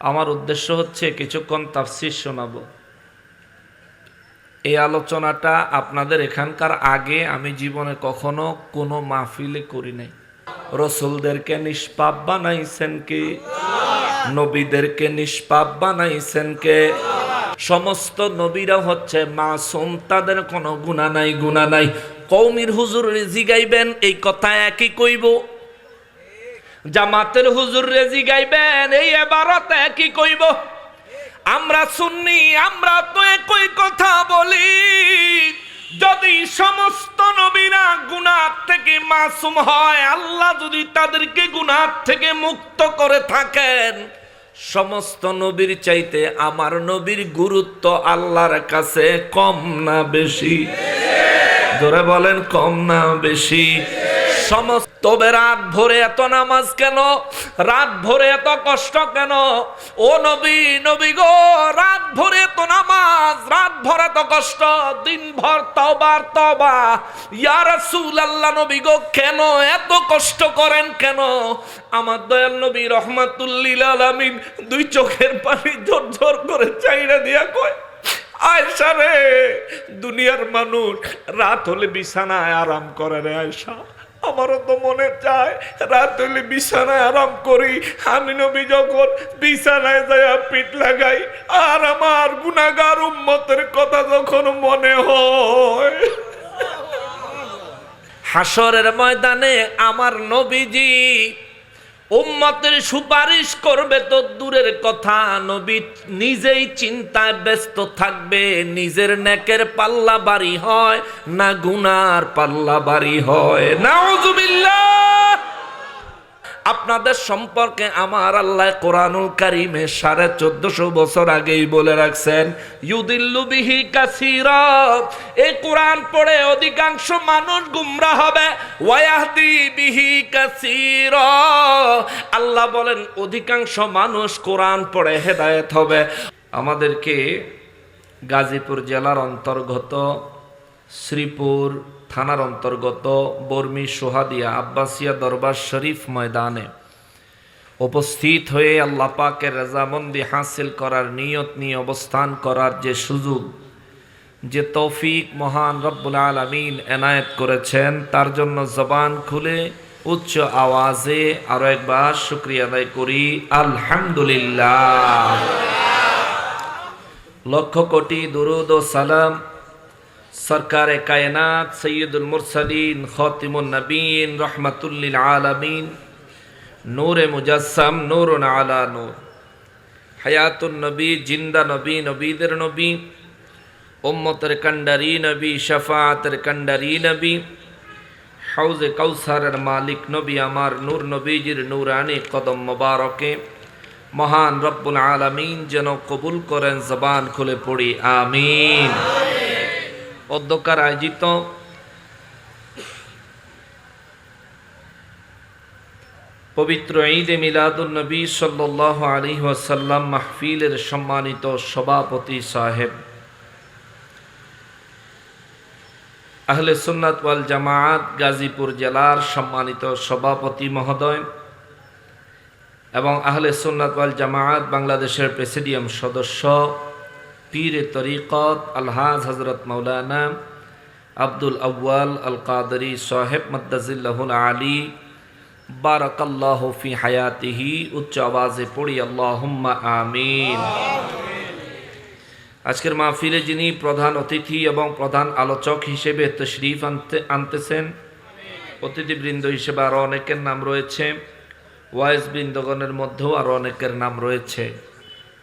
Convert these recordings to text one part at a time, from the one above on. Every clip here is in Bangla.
আমার উদ্দেশ্য হচ্ছে কিছুক্ষণ তাফসীর শোনাবো। এই আলোচনাটা আপনাদের এখানকার আগে আমি জীবনে কখনো কোনো মাহফিলে করি নাই। রসুলদেরকে নিষ্পাপ বানাইছেন কে? নবীদেরকে নিষ্পাপ বানাইছেন কে? সমস্ত নবীরা হচ্ছে মাসুম, তাদের কোনো গুনাহ নাই, গুনাহ নাই। কওমির হুজুর রেজি গাইবেন এই কথা একই কইব, জামাতের হুজুর রেজি গাইবেন এই এবারত একই কইব। আমরা সুন্নি, আমরা তো একই কথা বলি। যদি সমস্ত নবীরা গুনাহ থেকে মাসুম হয়, আল্লাহ যদি তাদেরকে গুনাহ থেকে মুক্ত করে থাকেন, সমস্ত নবীর চাইতে আমার নবীর গুরুত্ব আল্লাহর কাছে কম না বেশি? জোরে বলেন, কম না বেশি? তবে রাত ভরে এত নামাজ কেন? রাত ভরে এত কষ্ট কেন? ও নবী, নবী গো, রাত ভরে এত নামাজ, রাত ভরে এত কষ্ট, দিনভর তওবার তওবা। ইয়া রাসূলুল্লাহ, নবী গো, কেন এত কষ্ট করেন কেন? আমার দয়াল নবী রহমাতুল লিল আলামিন দুই চোখের পানি ঝরঝর করে চাইরা দিয়া কয়, আয়েশা রে, দুনিয়ার মানুষ রাত হলে বিছানায় আরাম করে রে আয়েশা, আমারও তো মনে চায় রাত হলে বিছানায় আরাম করি। আমি নবী যখন বিছানায় যায় পিঠ লাগাই, আর আমার গুনাহগার উম্মতের কথা যখন মনে হয়, হাসরের ময়দানে আমার নবীজি উম্মতের সুপারিশ করবে তো দূরের কথা, নবী নিজেই চিন্তায় ব্যস্ত থাকবে নিজের নেকের পাল্লা ভারী হয় না গুনার পাল্লা ভারী হয়। নাউজুবিল্লাহ। আপনাদের সম্পর্কে আমার আল্লাহ কোরআনুল কারীমে 1450 বছর আগেই বলে রাখছেন, ইউদিল্লু বিহি কাসীরা, এই কোরআন পড়ে অধিকাংশ মানুষ গুমরাহ হবে, ওয়ায়াহদি বিহি কাসীরা, আল্লাহ বলেন অধিকাংশ মানুষ কোরআন পড়ে হেদায়েত হবে। আমাদেরকে গাজীপুর জেলার অন্তর্গত শ্রীপুর থানার অন্তর্গত বর্মি সোহাদিয়া আব্বাসিয়া দরবার শরীফ ময়দানে উপস্থিত হয়ে আল্লাহ পাকের রাজামন্দি হাসিল করার নিয়ত নিয়ে অবস্থান করার যে সুযোগ, যে তৌফিক মহান রব্বুল আলামিন এনায়েত করেছেন, তার জন্য জবান খুলে উচ্চ আওয়াজে আরো একবার শুকরিয়া আদায় করি, আলহামদুলিল্লাহ। লক্ষ কোটি দুরুদ ও সালাম সরকারে কায়নাত সৈয়দুল মুরসালিন খাতিমুন নবীন রহমাতুল লিল আলামিন নূরে মুজাসসাম নূরুন আলা নূর, হায়াতুন নবী, জিন্দা নবী, নবীদের নবী, উম্মতের কান্ডারি নবী, শাফাআতের কান্ডারি নবী, হাউজে কাউসারের মালিক নবী আমার নূর নবীজির নূরানি কদম মোবারকে মহান রব্বুল আলামিন যেন কবুল করেন। জবান খুলে পড়ি আমিন। অধ্যকার আয়োজিত পবিত্র ঈদে মিলাদুন নবী সাল্লাল্লাহু আলাইহি ওয়াসাল্লাম মাহফিলের সম্মানিত সভাপতি সাহেব, আহলে সুন্নাত ওয়াল জামাআত গাজীপুর জেলার সম্মানিত সভাপতি মহোদয় এবং আহলে সুন্নাত ওয়াল জামাআত বাংলাদেশের প্রেসিডিয়াম সদস্য পীরে তরিকত আলহাজ হযরত মাওলানা আব্দুল আউয়াল আল কাদরি সাহেব মাদ্দাজিল্লাহুল আলী, বারাকাল্লাহু ফি হায়াতিহি। উচ্চ আওয়াজে পড়ি আল্লাহুম্মা আমিন। আজকের মাহফিলে যিনি প্রধান অতিথি এবং প্রধান আলোচক হিসেবে তশরিফ আনতেছেন, অতিথিবৃন্দ হিসেবে আরও অনেকের নাম রয়েছে, ওয়াইজ বৃন্দগণের মধ্যেও আরও অনেকের নাম রয়েছে।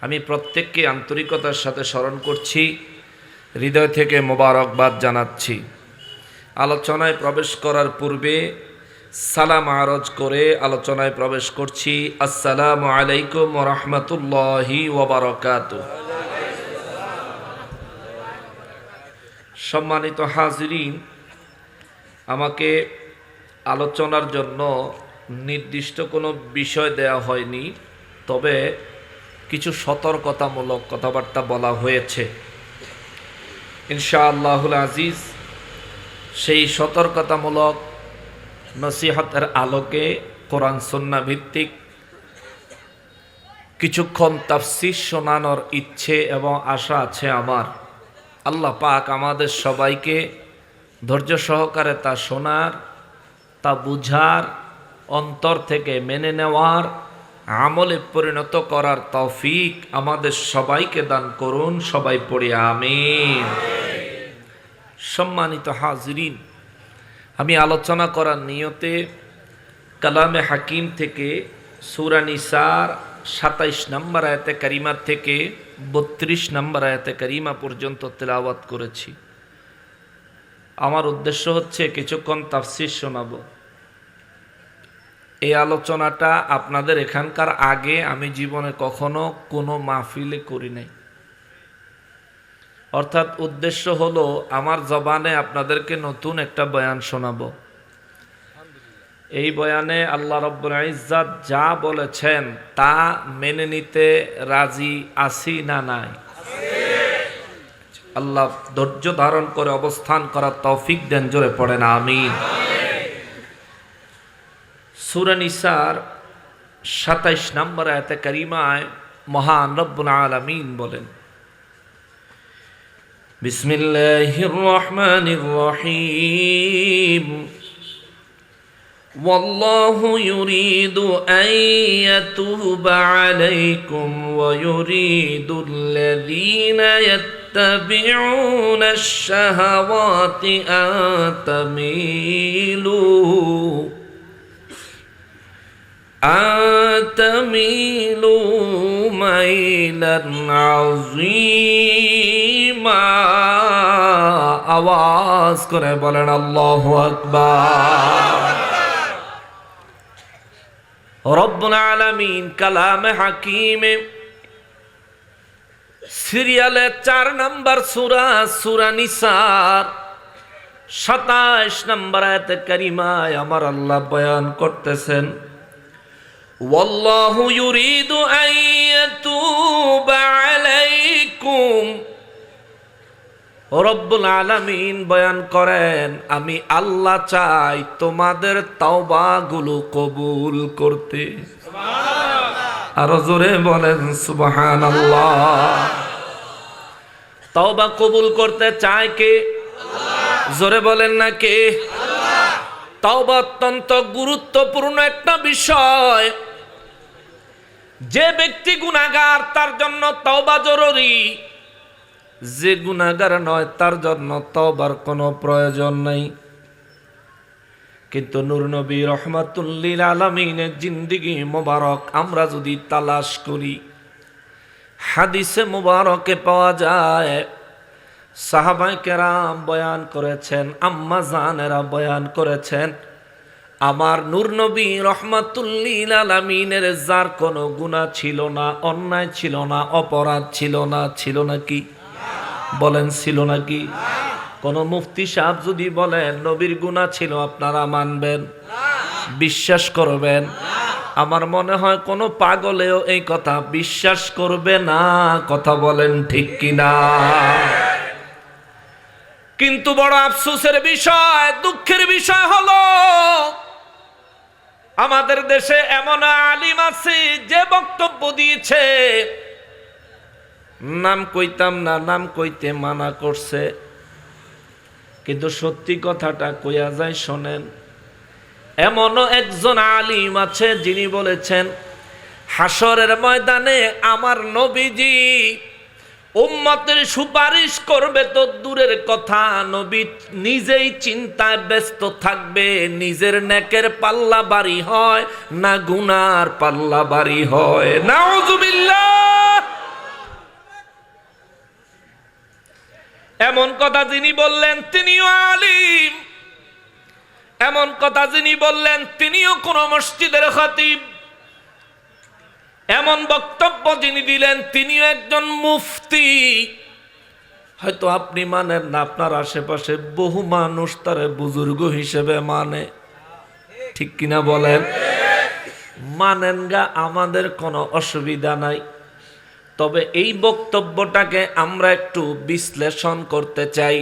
আমি প্রত্যেককে আন্তরিকতার সাথে স্মরণ করছি, হৃদয় থেকে মোবারকবাদ জানাচ্ছি। আলোচনায় প্রবেশ করার পূর্বে সালাম আরজ করে আলোচনায় প্রবেশ করছি। আসসালামু আলাইকুম ওয়া রাহমাতুল্লাহি ওয়া বারাকাতুহু। সম্মানিত হাজিরিন, আমাকে আলোচনার জন্য নির্দিষ্ট কোনো বিষয় দেয়া হয়নি, তবে কিছু সতর্কতামূলক কথাবার্তা বলা হয়েছে। ইনশাআল্লাহুল আজিজ সেই সতর্কতামূলক নসিহতের আলোকে কোরআন সুন্নাহ ভিত্তিক কিছুক্ষণ তাফসীর শোনানোর ইচ্ছে এবং আশা আছে আমার। আল্লাহ পাক আমাদের সবাইকে ধৈর্য সহকারে তা শোনার, তা বুঝার, অন্তর থেকে মেনে নেওয়ার, আমলে পরিণত করার তৌফিক আমাদের সবাইকে দান করুন। সবাই পড়ি আমিন। সম্মানিত হাজিরিন, আমি আলোচনা করার নিয়তে কালামে হাকিম থেকে সূরা নিসার ২৭ নম্বর আয়াতে কারিমা থেকে ৩২ নম্বর আয়াতে কারিমা পর্যন্ত তেলাওয়াত করেছি। আমার উদ্দেশ্য হচ্ছে কিছুক্ষণ তাফসীর শোনাবো। এই আলোচনাটা আপনাদের এখানকার আগে আমি জীবনে কখনো কোনো মাহফিলে করি নাই। অর্থাৎ উদ্দেশ্য হলো আমার জবানে আপনাদেরকে নতুন একটা বয়ান শোনাবো। এই বয়ানে আল্লাহ রাব্বুল ইজ্জাত যা বলেছেন তা মেনে নিতে রাজি আছি না নাই? আল্লাহ ধৈর্য ধারণ করে অবস্থান করার তৌফিক দেন। জোরে পড়েন আমিন। সূরা নিসার ২৭ নম্বর আয়াতে কারিমায় মহান রব্বুল আলামিন বলেন, বিসমিল্লাহির রহমানির রহিম, ওয়াল্লাহু ইউরিদু আন ইয়াতুবা আলাইকুম ওয়া ইউরিদুল্লাযীনা ইয়াত্তাবিউনাশ শাহাওয়াতি আন তামিলু মাইলান আযীমা। আওয়াজ করে বলেন আল্লাহু আকবার। রব্বুল আলামিন কালামে হাকিমে সিরিয়ালে ৪ নম্বর সূরা, সূরা নিসার ২৭ নম্বর আয়াতে কারিমায় আমার আল্লাহ বয়ান করতেছেন, ওয়াল্লাহু ইউরিদু আন ইয়াতুবা আলাইকুম। রব্বুল আলামিন বয়ান করেন, আমি আল্লাহ চাই তোমাদের তাওবাগুলো কবুল করতে। আরো জোরে বলেন সুবহানাল্লাহ। তাওবা কবুল করতে চায় কে? জোরে বলেন না কে? তাওবা অত্যন্ত গুরুত্বপূর্ণ একটা বিষয়। যে ব্যক্তি গুনাহগার তার জন্য তাওবা জরুরি, যে গুনাহগার নয় তার জন্য তাওবার কোনো প্রয়োজন নাই। কিন্তু নূর নবী রাহমাতুল লিল আলামিনের জিন্দেগি মোবারক আমরা যদি তালাশ করি, হাদিসে মোবারকে পাওয়া যায়, সাহাবায়ে কেরাম বয়ান করেছেন, আম্মা জানেরা বয়ান করেছেন, আমার নূর নবী রাহমাতুল লিল আলামিনের যার কোনো গুনাহ ছিল না, অন্যায় ছিল না, অপরাধ ছিল না, ছিল নাকি? বলেন ছিল নাকি? কোন মুফতি সাহেব যদি বলেন নবীর গুনাহ ছিল, আপনারা মানবেন? বিশ্বাস করবেন? আমার মনে হয় কোন পাগলেও এই কথা বিশ্বাস করবে না। কথা বলেন ঠিক কিনা? কিন্তু বড় আফসোসের বিষয়, দুঃখের বিষয় হলো আমাদের দেশে এমন আলিম আছে যে বক্তব্য দিয়েছে, নাম কইতাম না, নাম কইতে মানা করছে, কিন্তু সত্যি কথাটা কইয়া যায় শোনেন। এমনও একজন আলিম আছে যিনি বলেছেন, হাসরের ময়দানে আমার নবীজি উম্মতের সুপারিশ করবে তো দূরের কথা, নবী নিজেই চিন্তায় ব্যস্ত থাকবে নিজের নেকের পাল্লা ভারী হয় না গুনার পাল্লা ভারী হয়। নাউযুবিল্লাহ। এমন কথা যিনি বললেন তিনিও আলিম, এমন কথা যিনি বললেন তিনিও কোন মসজিদের খতিব, এমন বক্তব্য যিনি দিলেন তিনিও একজন মুফতি। হয়তো আপনি মানেন না, আপনার আশেপাশে বহু মানুষ তারে বুজুর্গ হিসেবে মানে, ঠিক কিনা বলেন? মানেন গা, আমাদের কোনো অসুবিধা নাই। তবে এই বক্তব্যটাকে আমরা একটু বিশ্লেষণ করতে চাই।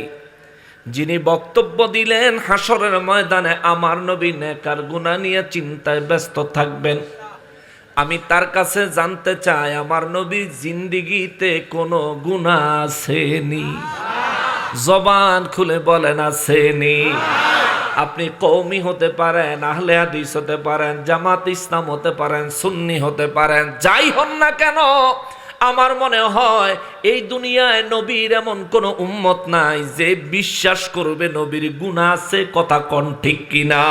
যিনি বক্তব্য দিলেন হাসরের ময়দানে আমার নবী নেক আর গুনাহ নিয়ে চিন্তায় ব্যস্ত থাকবেন, আমি তার কাছে জানতে চাই আমার নবীর জিন্দিগিতে কোনো গুনাহ আসেনি? জবান খুলে বলেন আসেনি? আপনি কওমি হতে পারেন, আহলে হাদিস হতে পারেন, জামাত ইসলাম হতে পারেন, সুন্নি হতে পারেন, যাই হন না কেন, আমার মনে হয় এই দুনিয়ায় নবীর এমন কোন উম্মত নাই যে বিশ্বাস করবে নবীর গুনাহ আছে। কথা কোন ঠিক কিনা?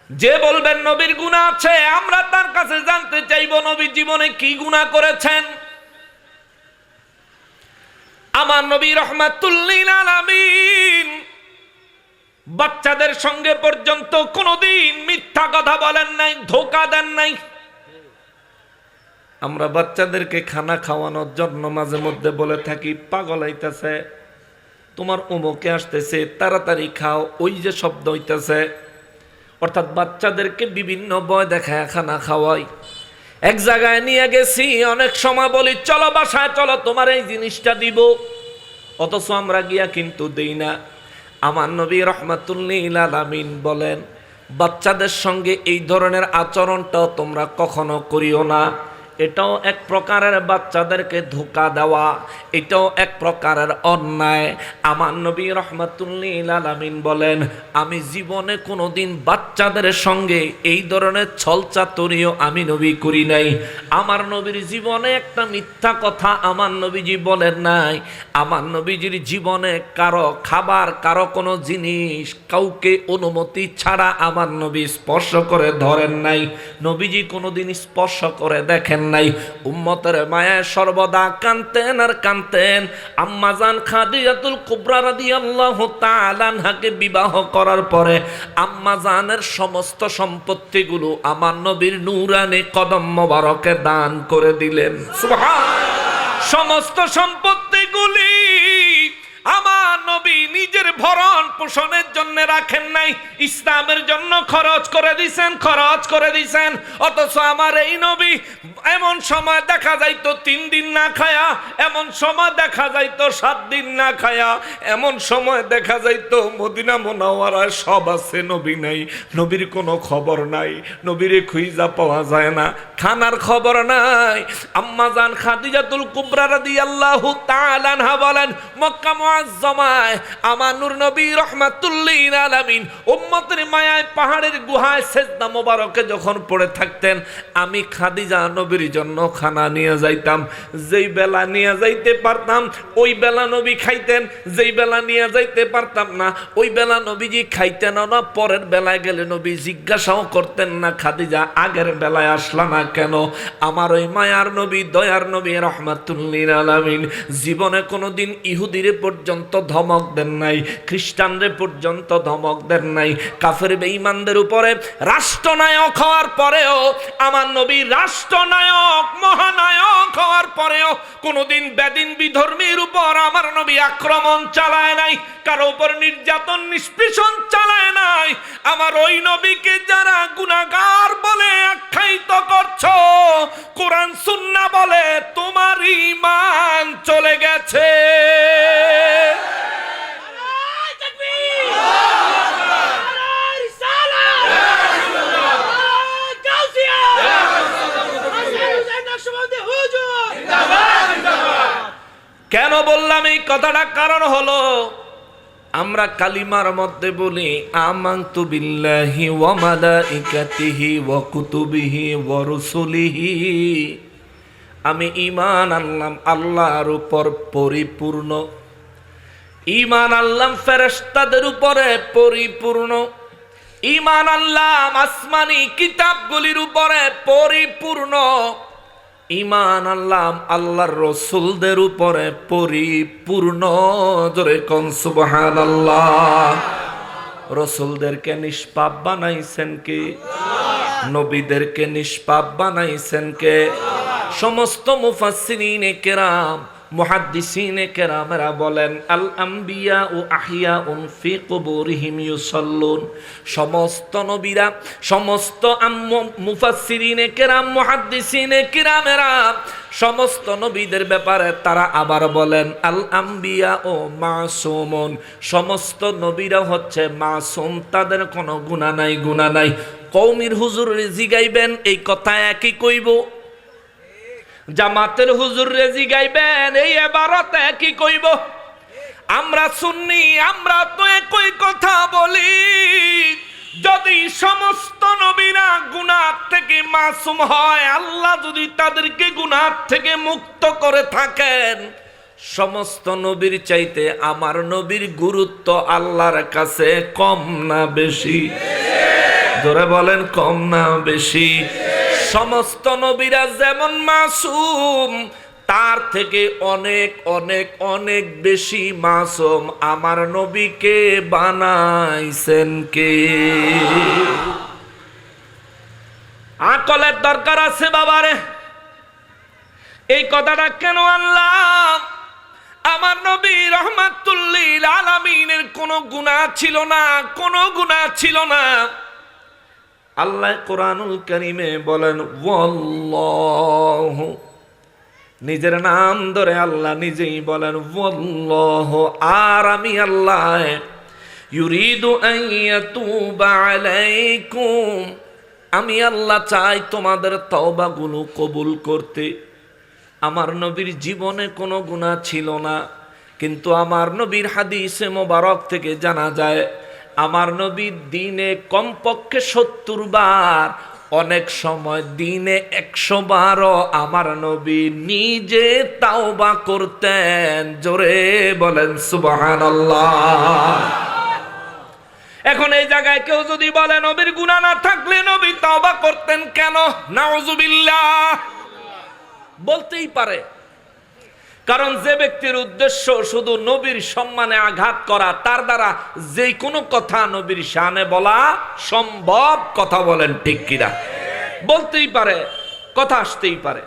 যে বলবেন নবীর গুনাহ আছে, আমরা তার কাছে জানতে চাইব নবী জীবনে কি গুনাহ করেছেন। আমার নবী রাহমাতুল লিল আলামিন বাচ্চাদের সঙ্গে পর্যন্ত কোনোদিন মিথ্যা কথা বলেন নাই, ধোঁকা দেন নাই। আমরা বাচ্চাদেরকে খানা খাওয়ানোর জন্য মাঝে মধ্যে বলে থাকি, পাগল হইতেছে, তোমার অমুকে আসতেছে, তাড়াতাড়ি খাও, ওই যে শব্দ হইতেছে। অর্থাৎ বাচ্চাদেরকে বিভিন্ন ভয় দেখায় খানা খাওয়াই। এক জায়গায় নিয়ে গেছি, অনেক সময় বলি চলো বাসায় চলো, তোমার এই জিনিসটা দিব, অথচ আমরা গিয়া কিন্তু দেই না। আমার নবী রাহমাতুল লিল আলামিন বলেন, বাচ্চাদের সঙ্গে এই ধরনের আচরণটাও তোমরা কখনো করিও না। এটাও এক প্রকারের বাচ্চাদেরকে ধোঁকা দেওয়া, এটাও এক প্রকারের অন্যায়। আমার নবী রাহমাতুল লিল আলামিন বলেন, আমি জীবনে কোনোদিন বাচ্চাদের সঙ্গে এই ধরনের ছলচাতুরিও আমি নবী করি নাই। আমার নবীর জীবনে একটা মিথ্যা কথা আমার নবীজি বলেন নাই। আমার নবীজির জীবনে কারো খাবার, কারো কোনো জিনিস কাউকে অনুমতি ছাড়া আমার নবী স্পর্শ করে ধরেন নাই। নবীজি কোনোদিন স্পর্শ করে দেখেন নাই। উম্মতের মায়ায় সর্বদা কাঁদতেন আর কাঁদতেন। আম্মাজান খাদিজাতুল কুবরা রাদিয়াল্লাহু তাআলা আনহাকে বিবাহ করার পরে আম্মাজানের সমস্ত সম্পত্তিগুলো আমার নবীর নূরানি কদম মোবারকে দান করে দিলেন। সুবহানাল্লাহ। সমস্ত সম্পত্তিগুলি আমার নবী নিজের ভরণ পোষণের জন্য রাখেন নাই, ইসলামের জন্য খরচ করে দিছেন। অথচ আমার এই নবী এমন সময় দেখা যাইতো 3 দিন না খায়া, এমন সময় দেখা যাইতো 7 দিন না খায়া, এমন সময় দেখা যাইতো মদিনা মুনাওয়ারায় সব আছে, নবী নাই, নবীর কোনো খবর নাই, নবীরে খুঁজা পাওয়া যায় না, খানার খবর নাই। আম্মাজান খাদিজাতুল কুবরা রাদিয়াল্লাহু তাআলা আনহা বলেন, মক্কা মুআজ্জামায় আমার নূর নবী রাহমাতুল লিল আলামিন উম্মতের মায়ায় পাহাড়ের গুহায় সেজদা মোবারকে যখন পড়ে থাকতেন, আমি খাদিজা নবীর জন্য খানা নিয়ে যাইতাম। যেই বেলা নিয়ে যাইতে পারতাম ওই বেলা নবী খাইতেন, যেই বেলা নিয়ে যাইতে পারতাম না ওই বেলা নবীজি খাইতেন না। পরের বেলায় গেলে নবী জিজ্ঞাসাও করতেন না, খাদিজা আগের বেলায় আসলা না কেন? আমার ওই মায়ার নবী, দয়ার নবী রাহমাতুল লিল আলামিন জীবনে কোনোদিন ইহুদিরে পর্যন্ত ধমক দেন নাই, খ্রিস্টানরে পর্যন্ত ধমক দেন নাই। কাফের বেঈমানদের উপরে রাষ্ট্রনায়ক হওয়ার পরেও, আমার নবী রাষ্ট্রনায়ক মহানায়ক হওয়ার পরেও কোনোদিন বেদিন বিধর্মীর উপর আমার নবী আক্রমণ চালায় নাই, কারো উপর নির্যাতন নিষ্পেষণ চালায় নাই। আমার ওই নবীকে যারা গুনাহগার বলে আখ্যায়িত করছো, কোরআন সুন্নাহ বলে তোমার ঈমান চলে গেছে। কেন বললাম এই কথাটা? কারণ হলো আমরা কালিমার মধ্যে বলি আমানতু বিল্লাহি ওয়া মালাইকাতিহি ওয়া কুতুবিহি ওয়া রুসুলিহি, আমি ঈমান আনলাম আল্লাহর উপর পরিপূর্ণ, ঈমান আনলাম ফেরেশতাদের উপরে পরিপূর্ণ, ঈমান আনলাম আসমানি কিতাবগুলির উপরে পরিপূর্ণ, ঈমান আনলাম আল্লাহর রাসূলদের উপরে পরিপূর্ণ। জোরে কোন সুবহানাল্লাহ। রাসূলদেরকে নিষ্পাপ বানাইছেন কে? নবীদেরকে নিষ্পাপ বানাইছেন কে? সমস্ত মুফাসসিরিনে কেরাম, মুহাদ্দিসিনে কেরামেরা বলেন আল আম্বিয়া ও আহিয়াউন ফি কুবুরিহিম ইউসাল্লুন। সমস্ত নবীরা, সমস্ত মুফাসসিরিনে কেরাম, মুহাদ্দিসিনে কেরামেরা সমস্ত নবীদের ব্যাপারে তারা আবার বলেন আল আম্বিয়া ও মাসুমুন, সমস্ত নবীরা হচ্ছে মাসুম, তাদের কোনো গুনাহ নাই। কওমির হুজুরে জিগাইবেন এই কথা একই কইব, জামাতের হুজুরে জিগাইবেন এই ইবারত একই কইব। আমরা সুন্নি, আমরা তো একই কথা বলি। যদি সমস্ত নবীরা গুনাহ থেকে মাসুম হয়, আল্লাহ যদি তাদেরকে গুনাহ থেকে মুক্ত করে থাকেন, সমস্ত নবীর চাইতে আমার নবীর গুরুত্ব আল্লাহর কাছে কম না বেশি? জোরে বলেন, কম না বেশি? সমস্ত নবীরা যেমন মাসুম, তার থেকে অনেক অনেক অনেক বেশি মাসুম আমার নবীকে বানাইছেন কে? আকলের দরকার আছে বাবারে। এই কথাটা কেন আনলাম? আমার নবী রাহমাতুল লিল আলামিনের কোনো গুনাহ ছিল না, কোনো গুনাহ ছিল না। আল্লাহ কোরআনুল কারীমে বলেন ওয়াল্লাহু, নিজের নাম ধরে আল্লাহ নিজেই বলেন ওয়াল্লাহু, আর আমি আল্লাহ ইউরিদু আন ইয়াতুবা আলাইকুম, আমি আল্লাহ চাই তোমাদের তওবাগুলো কবুল করতে। আমার নবীর জীবনে কোনো গুনাহ ছিল না, কিন্তু আমার নবীর হাদিসে মোবারক থেকে জানা যায় আমার নবী দিনে কমপক্ষে 70 বার, অনেক সময় দিনে 100 বারও আমার নবী নিজে তাওবা করতেন। জোরে বলেন সুবহানাল্লাহ। এখন এই জায়গায় কেউ যদি বলে নবীর গুনাহ না থাকলে নবী তাওবা করতেন কেন? নাউজুবিল্লাহ। বলতেই পারে, কারণ যে ব্যক্তির উদ্দেশ্য শুধু নবীর সম্মানে আঘাত করা, তার দ্বারা যে কোনো কথা নবীর শানে বলা সম্ভব। কথা বলেন ঠিক কিনা? বলতেই পারে, কথা আসতেই পারে।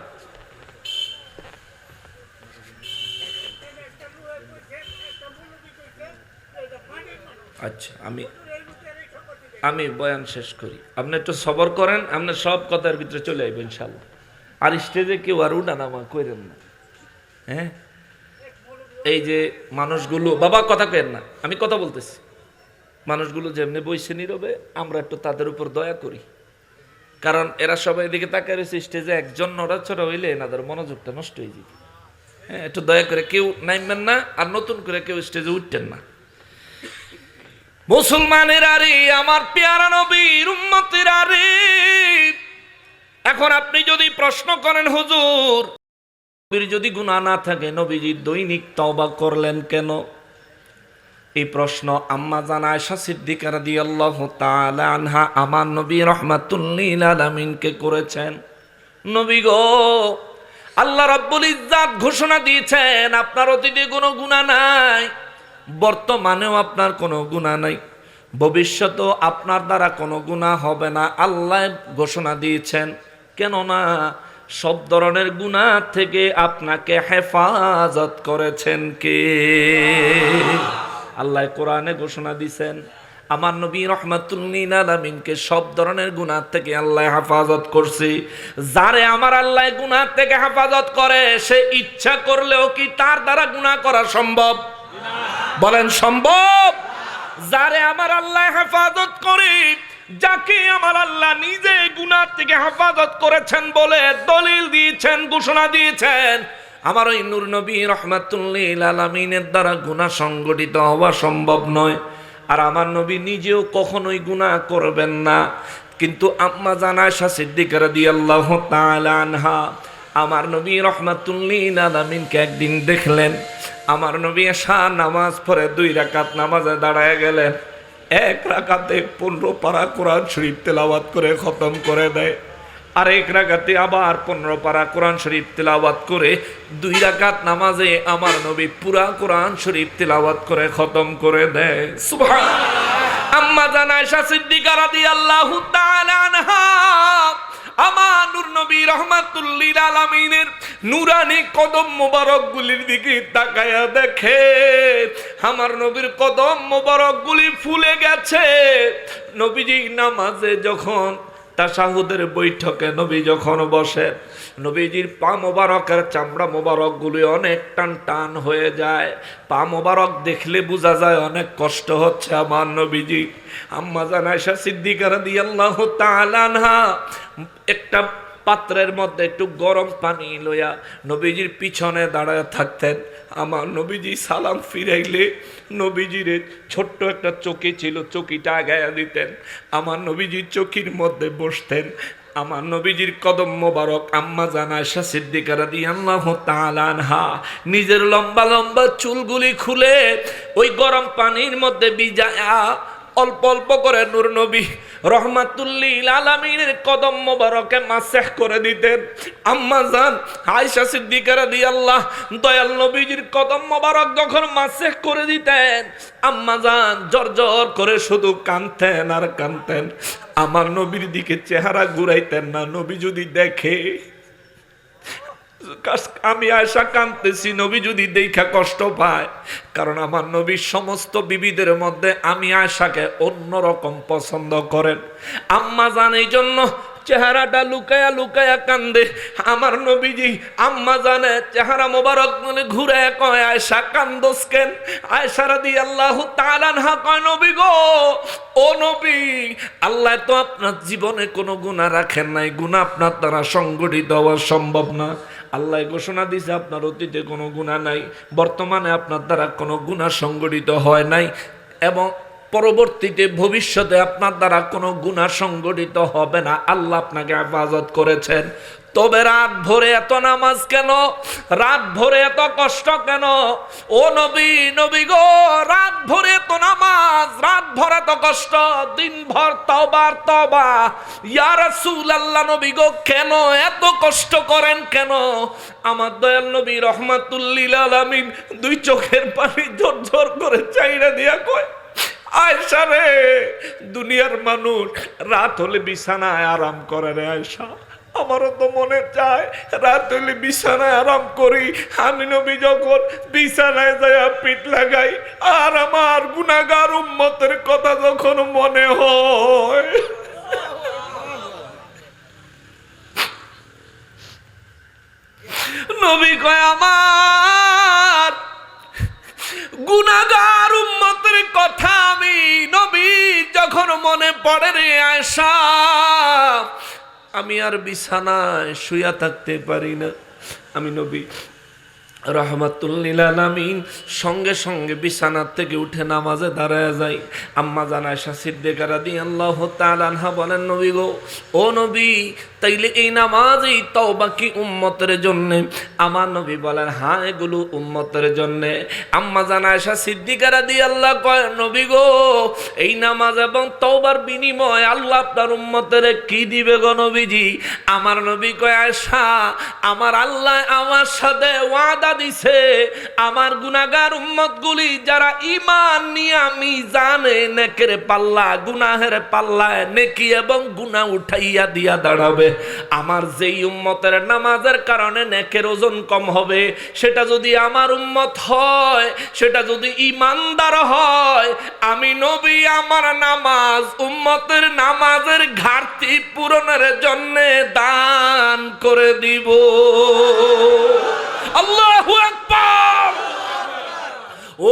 আচ্ছা, আমি বয়ান শেষ করি, আপনি একটু সবর করেন, আপনি সব কথার ভিতরে চলে আসবেন ইনশাআল্লাহ। আর স্টেজে কেউ আর উঠানামা করেন না, হ্যাঁ? এই যে মানুষগুলো, বাবা কথা কেন না, আমি কথা বলতেছি, মানুষগুলো যেমনি বইসে নীরবে, আমরা একটু তাদের উপর দয়া করি। কারণ এরা সবাই এদিকে তাকায় রয়েছে, স্টেজে একজন নড়াচড়া হইলে এনাদের মনোযোগটা নষ্ট হয়ে যাবে। হ্যাঁ, একটু দয়া করে কেউ নামবেন না, আর নতুন করে কেউ স্টেজে উঠতেন না। মুসলমানেরা রে, আমার পেয়ারা নবীর উম্মতেরা রে, এখন আপনি যদি প্রশ্ন করেন হুজুর নবীর যদি গুনাহ না থাকে নবীজি দৈনিক তওবা করলেন কেন? এই প্রশ্ন আম্মা জান আয়েশা সিদ্দিকা রাদিয়াল্লাহু তাআলা আনহা আমার নবী রাহমাতুল লিল আলামিনকে করেছেন। নবী গো, আল্লাহ রাব্বুল ইজ্জাত ঘোষণা দিয়েছেন আপনার অতীতে কোনো গুনাহ নাই, বর্তমানেও আপনার কোনো গুনাহ নাই, ভবিষ্যতেও আপনার দ্বারা কোনো গুনাহ হবে না। আল্লাহ ঘোষণা দিয়েছেন, কেননা সব ধরনের গুনাহ থেকে আপনাকে হেফাজত করেছেন কে? আল্লাহ কোরআনে ঘোষণা দিয়েছেন আমার নবী রাহমাতুল লিল আলামিনকে সব ধরনের গুনাহ থেকে আল্লাহ হেফাজত করছে। যারে আমার আল্লাহ গুনাহ থেকে হেফাজত করে, সে ইচ্ছা করলেও কি তার দ্বারা গুনাহ করা সম্ভব? বলেন সম্ভব? যারে আমার আল্লাহ হেফাজত করে, যাকে আমার আল্লাহ নিজে গুনাহ থেকে হেফাজত করেছেন বলে দলিল দিয়েছেন, ঘোষণা দিয়েছেন, আমার ওই নূর নবী রাহমাতুল লিল আলামিনের দ্বারা গুনাহ সংগঠিত হওয়া সম্ভব নয়। আর আমার নবী নিজেও কখনোই গুনাহ করবেন না। কিন্তু আম্মা জান আয়েশা সিদ্দিকা রাদিয়াল্লাহু তাআলা আনহা আমার নবী রাহমাতুল লিল আলামিনকে একদিন দেখলেন। আমার নবী এশা নামাজ পড়ে 2 রাকাত নামাজে দাঁড়ায় গেলেন। 1 রাকাতে 15 পারা কোরআন শরীফ তেলাওয়াত করে খতম করে দেয়, আর 1 রাকাতে আবার 15 পারা কোরআন শরীফ তেলাওয়াত করে 2 রাকাত নামাজে আমার নবী পুরা কোরআন শরীফ তেলাওয়াত করে খতম করে দেয়। সুবহানাল্লাহ। আম্মা জান আয়েশা সিদ্দিকা রাদিয়াল্লাহু তাআলা আনহা আমার নূর নবী রাহমাতুল লিল আলামিনের নূরানি কদম মোবারকগুলির দিকে তাকায়া দেখে আমার নবীর কদম মোবারকগুলি ফুলে গেছে। নবীজি নামাজে যখন তাশাহুদের বৈঠকে নবী যখন বসেন, নবীজির পা মোবারকের চামড়া মোবারকগুলি অনেক টান টান হয়ে যায়। পা মোবারক দেখলে বোঝা যায় অনেক কষ্ট হচ্ছে আমার নবীজি। আম্মা জান আয়েশা সিদ্দিকা রাদিয়াল্লাহু তাআলা আনহা একটা পাত্রের মধ্যে একটু গরম পানি লইয়া নবীজির পিছনে দাঁড়ায় থাকতেন। আমার নবীজি সালাম ফিরাইলে নবীজির ছোট্ট একটা চৌকি ছিল, চৌকিটা আগায়া দিতেন। আমার নবীজির চৌকির মধ্যে বসতেন। আমার নবীজির কদম মোবারক আম্মা জান আয়েশা সিদ্দিকা রাদিয়াল্লাহু তাআলা আনহা নিজের লম্বা লম্বা চুলগুলি খুলে ওই গরম পানির মধ্যে ভিজায়া অল্প অল্প করে নূর নবী রহমাতুল্লিল আলামিনের কদম মোবারকে মাসেহ করে দিতেন। আম্মা জান আয়েশা সিদ্দিকা রাদিয়াল্লাহু দয়াল নবীজির কদম মোবারক যখন মাসেহ করে দিতেন, আম্মা জান জর্জর করে শুধু কাঁদতেন আর কাঁদতেন। আমার নবীর দিকে চেহারা ঘুরাইতেন না। নবী যদি দেখে আমি আয়েশা কাঁদতেছি, নবী যদি দেখা কষ্ট পায়। কারণ আমার নবীর সমস্ত বিবিদের মধ্যে আমি আয়েশাকে অন্যরকম পছন্দ করেন। আম্মা জান এই জন্য চেহারাটা লুকায়া লুকায়া কান্দে। আমার নবীজি আম্মা জানে চেহারা মোবারক মানে ঘুরে কয়, আয়েশা কান্দোস কেন? আয়েশা রাদিয়াল্লাহু তাআলা আনহা কয়, নবী গো, ও নবী, আল্লাহ তো আপনার জীবনে কোনো গুনাহ রাখেন নাই, গুনাহ আপনার দ্বারা সংগঠিত হওয়া সম্ভব না। আল্লাহ ঘোষণা দিয়েছে আপনার অতীতে কোনো গুনাহ নাই, বর্তমানে আপনার দ্বারা কোনো গুনাহ সংগঠিত হয় নাই, এবং পরবর্তীতে ভবিষ্যতে আপনার দ্বারা কোনো গুনাহ সংগঠিত হবে না। আল্লাহ আপনাকে হেফাজত করেছেন। তবে রাত ভরে এত নামাজ কেন? রাত ভরে এত কষ্ট কেন? ও নবী, নবী গো, রাত ভরে এত নামাজ, রাত ভরে এত কষ্ট, দিনভর তওবার তওবা। ইয়া রাসূলুল্লাহ, নবী গো, কেন এত কষ্ট করেন কেন? আমার দয়াল নবী রহমাতুল্লিল আলামিন দুই চোখের পানি ঝরঝর করে চাইরা দিয়া কয়, আয়েশা রে, দুনিয়ার মানুষ রাত হলে বিছানায় আরাম করে রে আয়েশা, আমারও তো মনে চায় রাত হলে বিছানায় আরাম করি। আমি নবী যখন বিছানায় যায় পিঠ লাগাই আর আমার গুনাহগার উম্মতের কথা যখন মনে হয়, নবী কয় আমার গুনাহগার উম্মতের কথা আমি নবী যখন মনে পড়ে রে আয়েশা, আমি আর বিছানায় শুয়া থাকতে পারি না। আমি নবী রহমাতুল্লিল আলামিন সঙ্গে সঙ্গে বিছানার থেকে উঠে নামাজে দাঁড়ায় যাই। আম্মা জান আয়েশা সিদ্দিকা রাদিয়াল্লাহু তাআলা আনহা বলেন, নবী গো, ও নবী, তাইলে এই নামাজই তওবা কি উম্মতের জন্য? আমার নবী বলেন, হ্যাঁ, এগুলো উম্মতের জন্য। আম্মা জান আয়েশা সিদ্দিকা রাদিয়াল্লাহু কয়, নবী গো, এই নামাজ এবং তওবার বিনিময়ে আল্লাহ আপনার উম্মতের কি দিবে গো নবীজি? আমার নবী কয়, আয়েশা, আমার আল্লাহ আমার সাথে ওয়াদা দিছে, আমার গুনাহগার উম্মতগুলি যারা ঈমান নিয়ে মিজানে নেকের পাল্লা, গুনাহের পাল্লায় নেকি এবং গুনাহ উঠাইয়া দিয়া দাঁড়াবে। আমার যেই উম্মতের নামাজের কারণে নেকের ওজন কম হবে, সেটা যদি আমার উম্মত হয়, সেটা যদি ঈমানদার হয়, আমি নবী আমার নামাজ উম্মতের নামাজের ঘাটতি পূরণের জন্য দান করে দিব। আল্লাহু আকবার।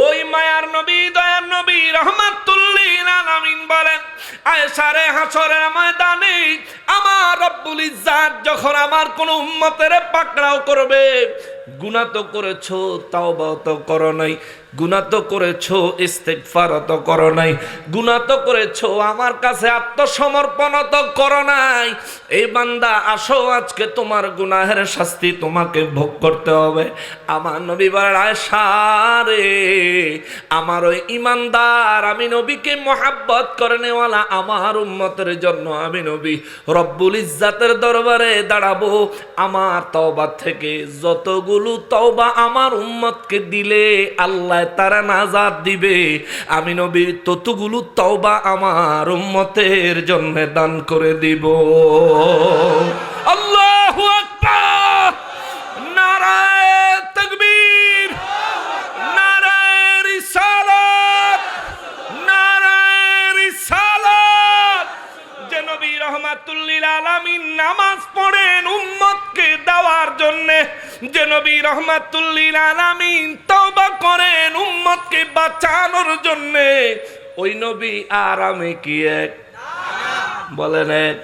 ওই মায়ার নবী, দয়ার নবী রহমাতুল্লিল আলামিন বলেন, আয়েশা রে, হাসরের ময়দানে আমার রব্বুল ইজ্জাত যখন আমার কোন উম্মতের পাকড়াও করবে, গুনাহ তো করেছো, তাওবা তো করো নাই, গুনাহ তো করেছো, ইস্তেগফার তো করো নাই, গুনাহ তো করেছো, আমার কাছে আত্মসমর্পণ তো করো নাই। এই বান্দা, আসো, আজকে তোমার গুনাহের শাস্তি তোমাকে ভোগ করতে হবে। আমার নবী বলেন, আয়েশা রে, আমার ওই ঈমানদার, আমি নবীকে মুহাব্বত করেনেওয়ালা আমার উম্মতের জন্য আমি নবী রব্বুল ইজ্জাতের দরবারে দাঁড়াবো। আমার তওবা থেকে যতগুলো তওবা আমার উম্মতকে দিলে আল্লাহ তারা নাজাত দিবে, আমি নবী ততগুলো তওবা আমার উম্মতের জন্য দান করে দিব। আল্লাহু আকবার। নারায়ে তাকবীর, নারায়ে রিসালাত, নারায়ে রিসালাত। যে নবী রহমাতুল্লিল যে নবী রহমাতুল লিল আলামিন তওবা করেন উম্মতকে বাঁচানোর জন্য, ওই নবী আর আমি কি এক? বলেন এক।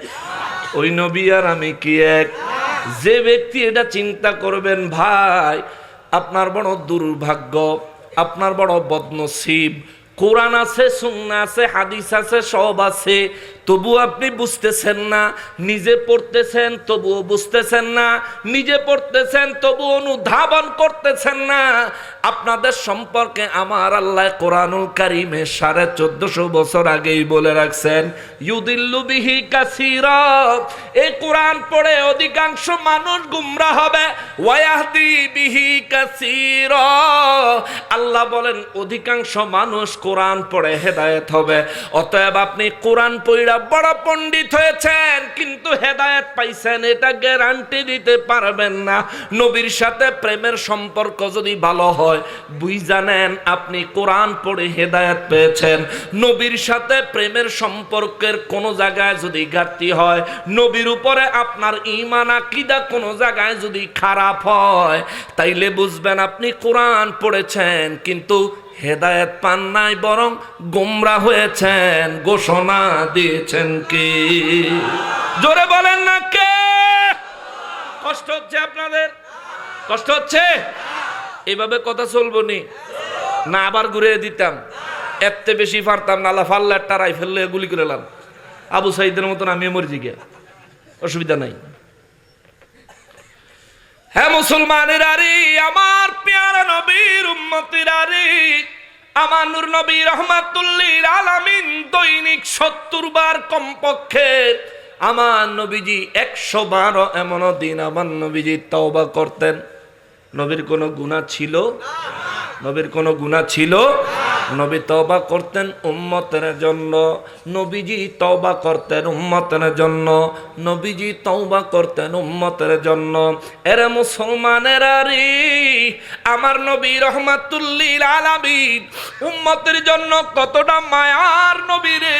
ওই নবী আর আমি কি এক? যে ব্যক্তি এটা চিন্তা করবেন, ভাই আপনার বড় দুর্ভাগ্য, আপনার বড় বদনসিব। কোরআন আছে, সুন্নাহ আছে, হাদিস আছে, সব আছে, তবুও আপনি বুঝতেছেন না। নিজে পড়তেছেন তবুও বুঝতেছেন না, নিজে পড়তেছেন তবুও অনুধাবন করতেছেন না। আপনাদের সম্পর্কে আমার আল্লাহ কোরআনুল কারীমে 1450 বছর আগেই বলে রাখছেন, ইউদিল্লু বিহি কাসীরা, এই কোরআন পড়ে অধিকাংশ মানুষ গুমরাহ হবে, ওয়ায়াহদি বিহি কাসীরা, আল্লাহ বলেন অধিকাংশ মানুষ কোরআন পড়ে হেদায়েত হবে। অতএব আপনি কোরআন পড়া বড় পণ্ডিত হয়েছেন কিন্তু হেদায়েত পাইছেন এটা গ্যারান্টি দিতে পারবেন না। নবীর সাথে প্রেমের সম্পর্ক যদি ভালো হয়, বুঝা নেন আপনি কোরআন পড়ে হেদায়েত পেয়েছেন। নবীর সাথে প্রেমের সম্পর্কের কোন জায়গায় যদি ঘাটতি হয়, নবীর উপরে আপনার ঈমান আকীদা কোন জায়গায় যদি খারাপ হয়, তাইলে বুঝবেন আপনি কোরআন পড়েছেন কিন্তু হেদায়েত পান নাই, বরং গোমরা হয়েছেন। ঘোষণা দিয়েছেন কি? জোরে বলেন না কে? কষ্ট হচ্ছে আপনাদের? কষ্ট হচ্ছে? এইভাবে কথা চলবো নি না আবার ঘুরে দিতাম? এত বেশি পারতাম না, আল্লাহ ফাল্লা একটা রাইফেল লয়ে গুলি করে এলাম, আবু সাইদের মতন আমিও মরে গিয়া, অসুবিধা নাই। হ্যাঁ মুসলমানেরা রে, আমার পেয়ারা নবীর উম্মতিরা রে, আমার নূর নবী রহমাতুল লিল আলামিন দৈনিক 70 বার কমপক্ষে আমার নবীজি 100 বার এমন দিন আমার নবীজি তওবা করতেন। নবীর কোনো গুনাহ ছিল? নবীর কোনো গুনাহ ছিল? নবী তওবা করতেন উম্মতের জন্য, নবীজি তওবা করতেন উম্মতের জন্য, নবীজি তওবা করতেন উম্মতের জন্য। এরে মুসলমানেরা রে, আমার নবী রহমাতুল লিল আলামিন উম্মতের জন্য কতটা মায়ার নবী রে।